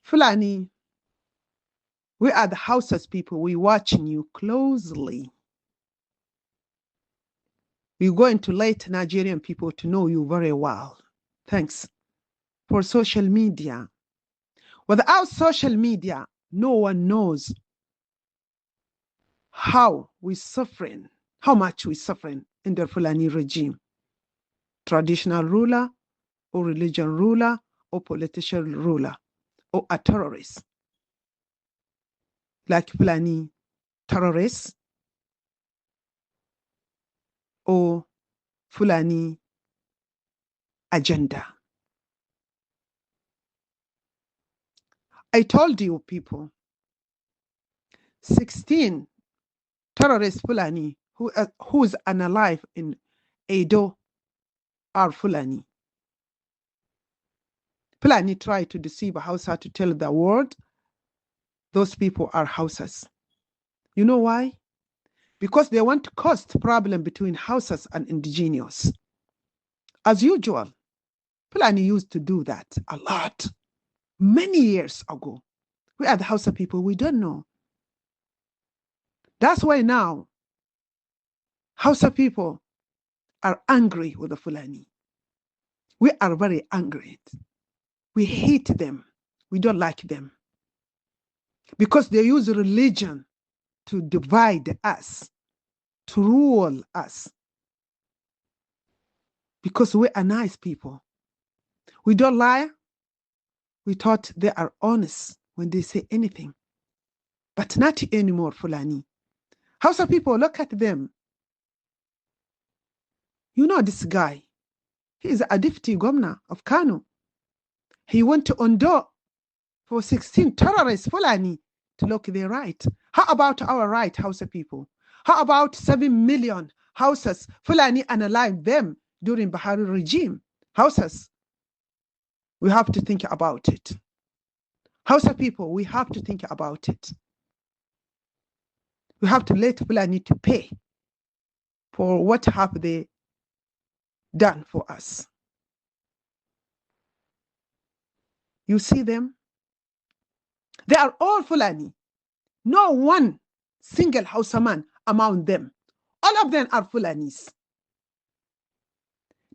Fulani, we are the Hausa's people. We're watching you closely. We're going to let Nigerian people to know you very well. Thanks for social media. Without social media, no one knows how we're suffering, how much we're suffering in the Fulani regime. Traditional ruler, or religion ruler, or political ruler, or a terrorist. Like Fulani terrorists, or Fulani agenda. I told you people, 16 terrorist Fulani who's unalive in Edo are Fulani. Fulani try to deceive Hausa to tell the world those people are Hausas. You know why? Because they want to cause problem between Hausas and indigenous. As usual, Fulani used to do that a lot. Many years ago. We are the Hausa people, we don't know. That's why now Hausa people are angry with the Fulani. We are very angry. We hate them. We don't like them. Because they use religion to divide us, to rule us. Because we are nice people. We don't lie. We thought they are honest when they say anything. But not anymore, Fulani. Hausa people, look at them. You know this guy. He is a deputy governor of Kano. He went to Ondo for 16 terrorists, Fulani, to look their right. How about our right, Hausa people? How about 7 million Hausas, Fulani unalive them during Bahari regime? Hausas, we have to think about it. Hausa people, we have to think about it. We have to let Fulani to pay for what have they done for us. You see them? They are all Fulani. No one single Hausa man among them. All of them are Fulanis.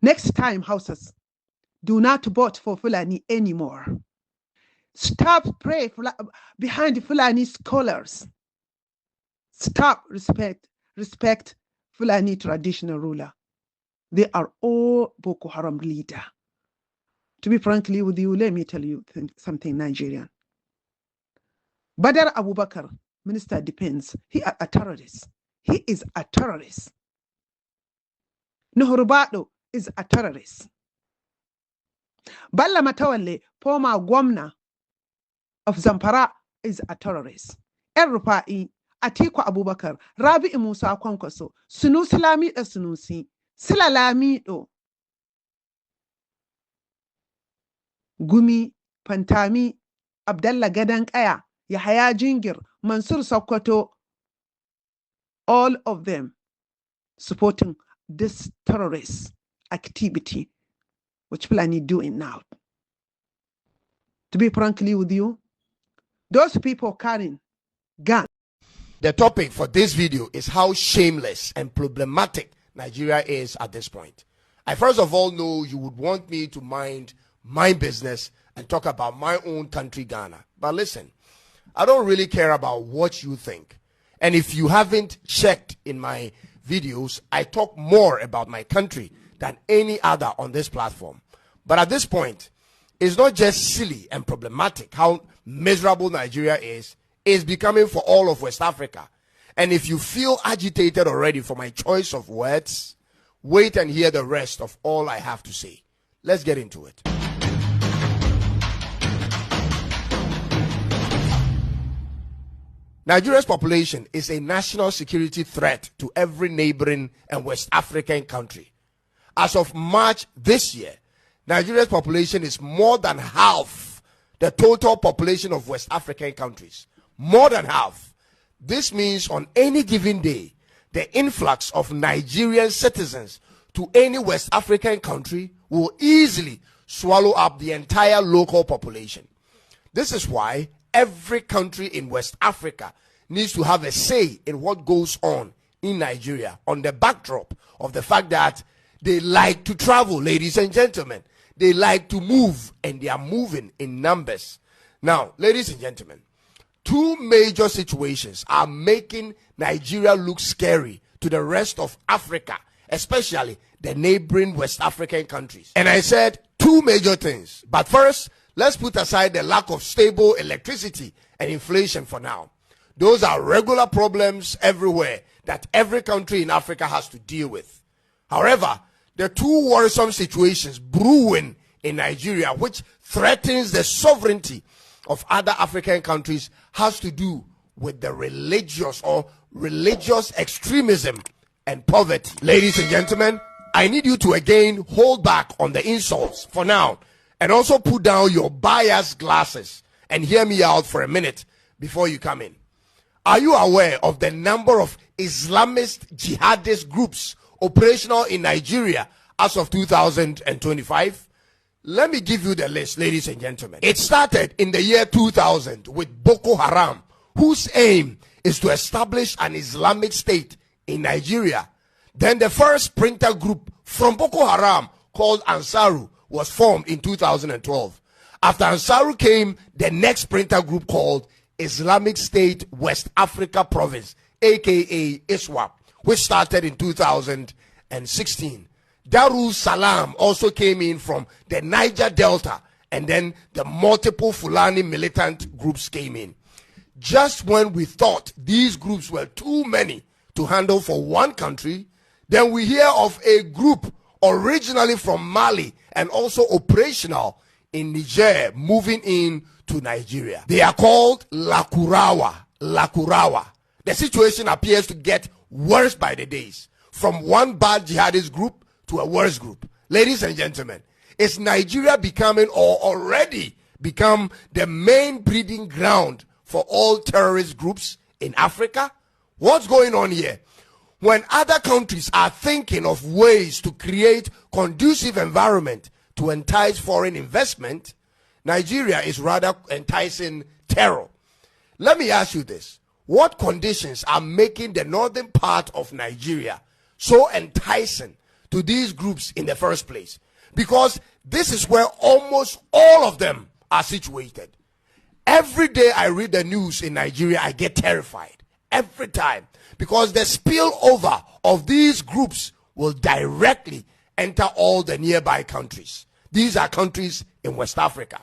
Next time, Hausas, do not vote for Fulani anymore. Stop praying behind Fulani scholars. Stop respect Fulani traditional ruler. They are all Boko Haram leader. To be frankly with you, let me tell you something, Nigerian. Badar Abubakar, Minister of Defense, he is a terrorist. He is a terrorist. Nuhu Ribadu is a terrorist. Balla Matawalle, former governor of Zamfara, is a terrorist. El-Rufai, Atiku Abubakar, Rabi Musa Kwankwaso, Sunusi Lamido Sunusi, Sila Lamido, Gumi, Pantami, Abdallah Gadan Kaya, Yahaya Jingir, Mansur Sokoto, all of them supporting this terrorist activity, which Fulani doing now. To be frankly with you, those people carrying guns. The topic for this video is how shameless and problematic Nigeria is at this point. I first of all know you would want me to mind my business and talk about my own country, Ghana. But listen, I don't really care about what you think. And if you haven't checked in my videos, I talk more about my country than any other on this platform. But at this point, it's not just silly and problematic how miserable Nigeria is. It's becoming for all of West Africa. And if you feel agitated already for my choice of words, wait and hear the rest of all I have to say. Let's get into it. Nigeria's population is a national security threat to every neighboring and West African country. As of March this year, Nigeria's population is more than half the total population of West African countries. More than half. This means on any given day, the influx of Nigerian citizens to any West African country will easily swallow up the entire local population. This is why every country in West Africa needs to have a say in what goes on in Nigeria, on the backdrop of the fact that they like to travel, ladies and gentlemen. They like to move, and they are moving in numbers. Now, ladies and gentlemen, two major situations are making Nigeria look scary to the rest of Africa, especially the neighboring West African countries. And I said two major things. But first, let's put aside the lack of stable electricity and inflation for now. Those are regular problems everywhere that every country in Africa has to deal with. However, the two worrisome situations brewing in Nigeria, which threatens the sovereignty of other African countries, has to do with the religious extremism and poverty. Ladies and gentlemen, I need you to again hold back on the insults for now, and also put down your bias glasses and hear me out for a minute before you come in. Are you aware of the number of Islamist jihadist groups operational in Nigeria as of 2025? Let me give you the list, ladies and gentlemen. It started in the year 2000 with Boko Haram, whose aim is to establish an Islamic state in Nigeria. Then the first splinter group from Boko Haram, called Ansaru, was formed in 2012. After Ansaru came the next splinter group called Islamic State West Africa Province, aka ISWAP, which started in 2016. Darul Salam also came in from the Niger Delta, and then the multiple Fulani militant groups came in. Just when we thought these groups were too many to handle for one country, then we hear of a group originally from Mali and also operational in Niger moving in to Nigeria. They are called Lakurawa. The situation appears to get worse by the days, from one bad jihadist group to a worse group. Ladies and gentlemen, is Nigeria becoming, or already become, the main breeding ground for all terrorist groups in Africa? What's going on here? When other countries are thinking of ways to create conducive environment to entice foreign investment, Nigeria is rather enticing terror. Let me ask you this. What conditions are making the northern part of Nigeria so enticing to these groups in the first place? Because this is where almost all of them are situated. Every day I read the news in Nigeria, I get terrified. Every time. Because the spillover of these groups will directly enter all the nearby countries. These are countries in West Africa.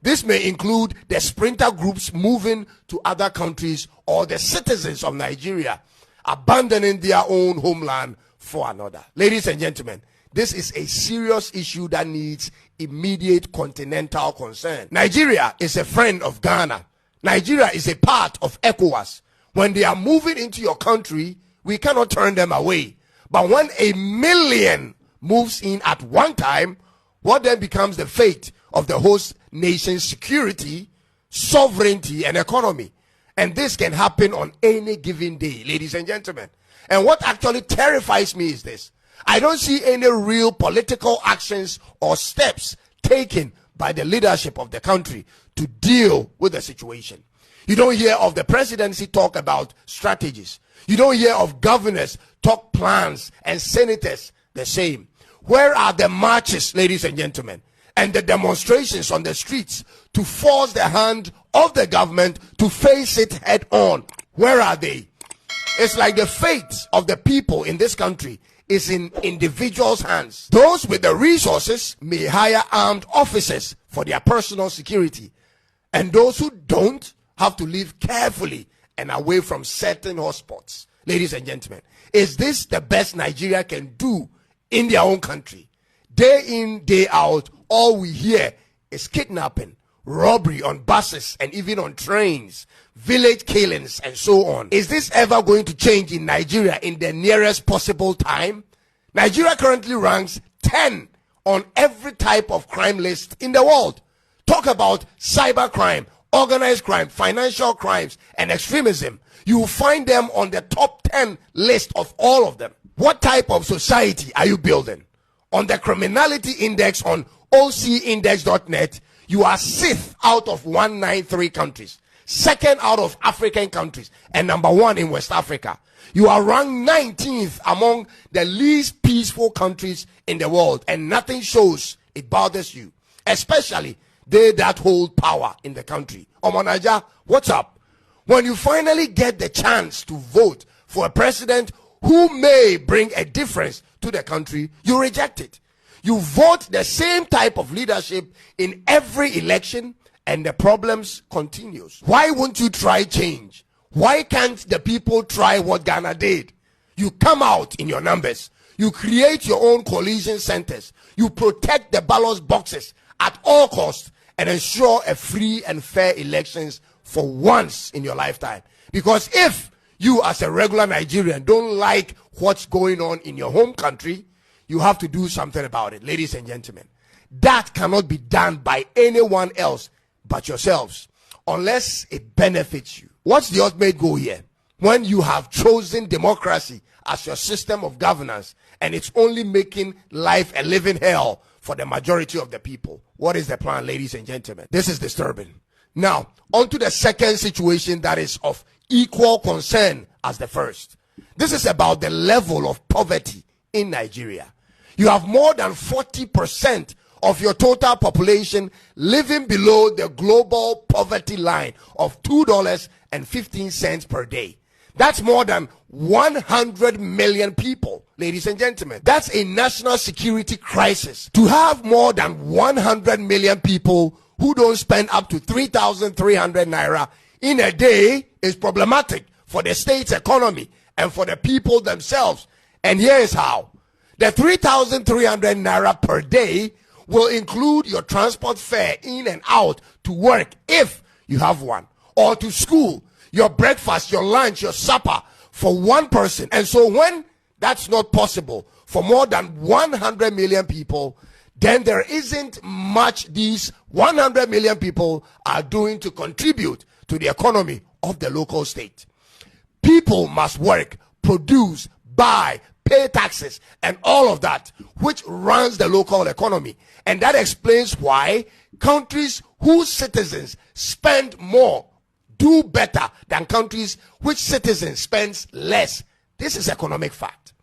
This may include the splinter groups moving to other countries, or the citizens of Nigeria abandoning their own homeland for another. Ladies and gentlemen, this is a serious issue that needs immediate continental concern. Nigeria is a friend of Ghana. Nigeria is a part of ECOWAS. When they are moving into your country, we cannot turn them away. But when 1 million moves in at one time, what then becomes the fate of the host nation's security, sovereignty, and economy? And this can happen on any given day, ladies and gentlemen. And what actually terrifies me is this. I don't see any real political actions or steps taken by the leadership of the country to deal with the situation. You don't hear of the presidency talk about strategies. You don't hear of governors talk plans, and senators the same. Where are the marches, ladies and gentlemen, and the demonstrations on the streets to force the hand of the government to face it head on? Where are they? It's like the fate of the people in this country is in individuals' hands. Those with the resources may hire armed officers for their personal security, and those who don't have to live carefully and away from certain hotspots. Ladies and gentlemen, is this the best Nigeria can do in their own country? Day in, day out, all we hear is kidnapping, robbery on buses and even on trains, village killings, and so on. Is this ever going to change in Nigeria in the nearest possible time? Nigeria currently ranks 10 on every type of crime list in the world. Talk about cybercrime, organized crime, financial crimes, and extremism. You will find them on the top 10 list of all of them. What type of society are you building? On the criminality index on ocindex.net, You are sixth out of 193 countries, second out of African countries, and number one in West Africa. You are ranked 19th among the least peaceful countries in the world, and nothing shows it bothers you, especially they that hold power in the country. Omanaja, what's up? When you finally get the chance to vote for a president who may bring a difference to the country, you reject it. You vote the same type of leadership in every election, and the problems continues. Why won't you try change? Why can't the people try what Ghana did? You come out in your numbers. You create your own coalition centers. You protect the ballot boxes at all costs and ensure a free and fair elections for once in your lifetime. Because if you as a regular Nigerian don't like what's going on in your home country, you have to do something about it, ladies and gentlemen. That cannot be done by anyone else but yourselves, unless it benefits you. What's the ultimate goal here? When you have chosen democracy as your system of governance and it's only making life a living hell for the majority of the people, what is the plan, ladies and gentlemen? This is disturbing. Now, on to the second situation that is of equal concern as the first. This is about the level of poverty in Nigeria. You have more than 40% of your total population living below the global poverty line of $2.15 per day. That's more than 100 million people, ladies and gentlemen. That's a national security crisis. To have more than 100 million people who don't spend up to 3,300 naira in a day is problematic for the state's economy and for the people themselves. And here's how. The 3,300 naira per day will include your transport fare in and out to work if you have one, or to school, your breakfast, your lunch, your supper for one person. And so when that's not possible for more than 100 million people, then there isn't much these 100 million people are doing to contribute to the economy of the local state. People must work, produce, buy, pay taxes, and all of that, which runs the local economy. And that explains why countries whose citizens spend more do better than countries which citizens spend less. This is economic fact.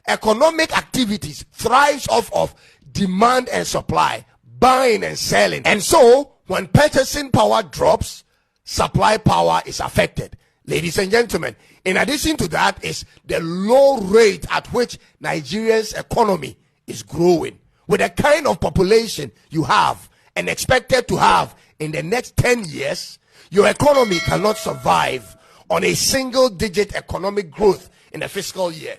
Economic activities thrives off of demand and supply, buying and selling. And so when purchasing power drops, supply power is affected. Ladies and gentlemen, in addition to that is the low rate at which Nigeria's economy is growing. With the kind of population you have and expected to have in the next 10 years, your economy cannot survive on a single-digit economic growth in a fiscal year.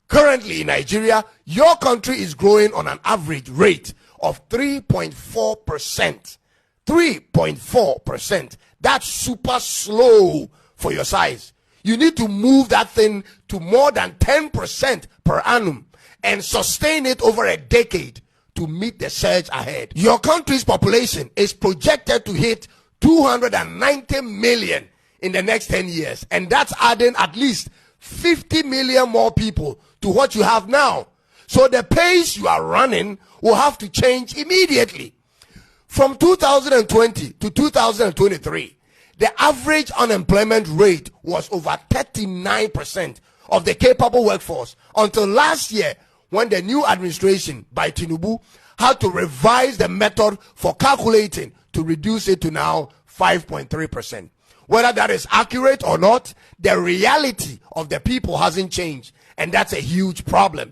Currently in Nigeria, your country is growing on an average rate of 3.4%. 3.4%. That's super slow for your size. You need to move that thing to more than 10% per annum and sustain it over a decade to meet the surge ahead. Your country's population is projected to hit 290 million in the next 10 years, and that's adding at least 50 million more people to what you have now. So the pace you are running will have to change immediately. From 2020 to 2023, the average unemployment rate was over 39% of the capable workforce until last year, when the new administration by Tinubu had to revise the method for calculating to reduce it to now 5.3%. Whether that is accurate or not, the reality of the people hasn't changed, and that's a huge problem.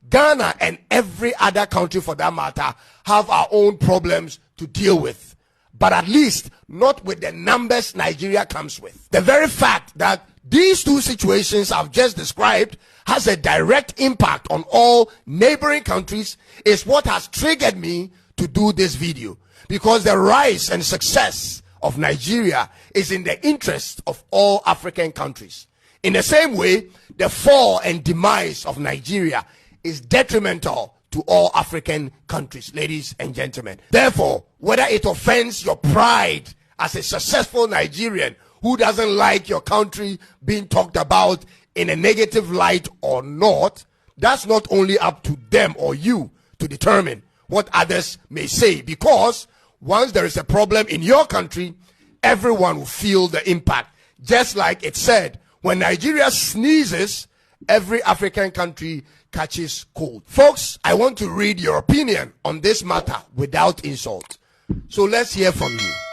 Ghana and every other country for that matter have our own problems to deal with, but at least not with the numbers Nigeria comes with. The very fact that these two situations I've just described has a direct impact on all neighboring countries is what has triggered me to do this video, because the rise and success of Nigeria is in the interest of all African countries. In the same way, the fall and demise of Nigeria is detrimental to all African countries, ladies and gentlemen. Therefore, whether it offends your pride as a successful Nigerian who doesn't like your country being talked about in a negative light or not, that's not only up to them or you to determine what others may say, because once there is a problem in your country, everyone will feel the impact. Just like it said, when Nigeria sneezes, every African country catches cold. Folks, I want to read your opinion on this matter without insult. So let's hear from you.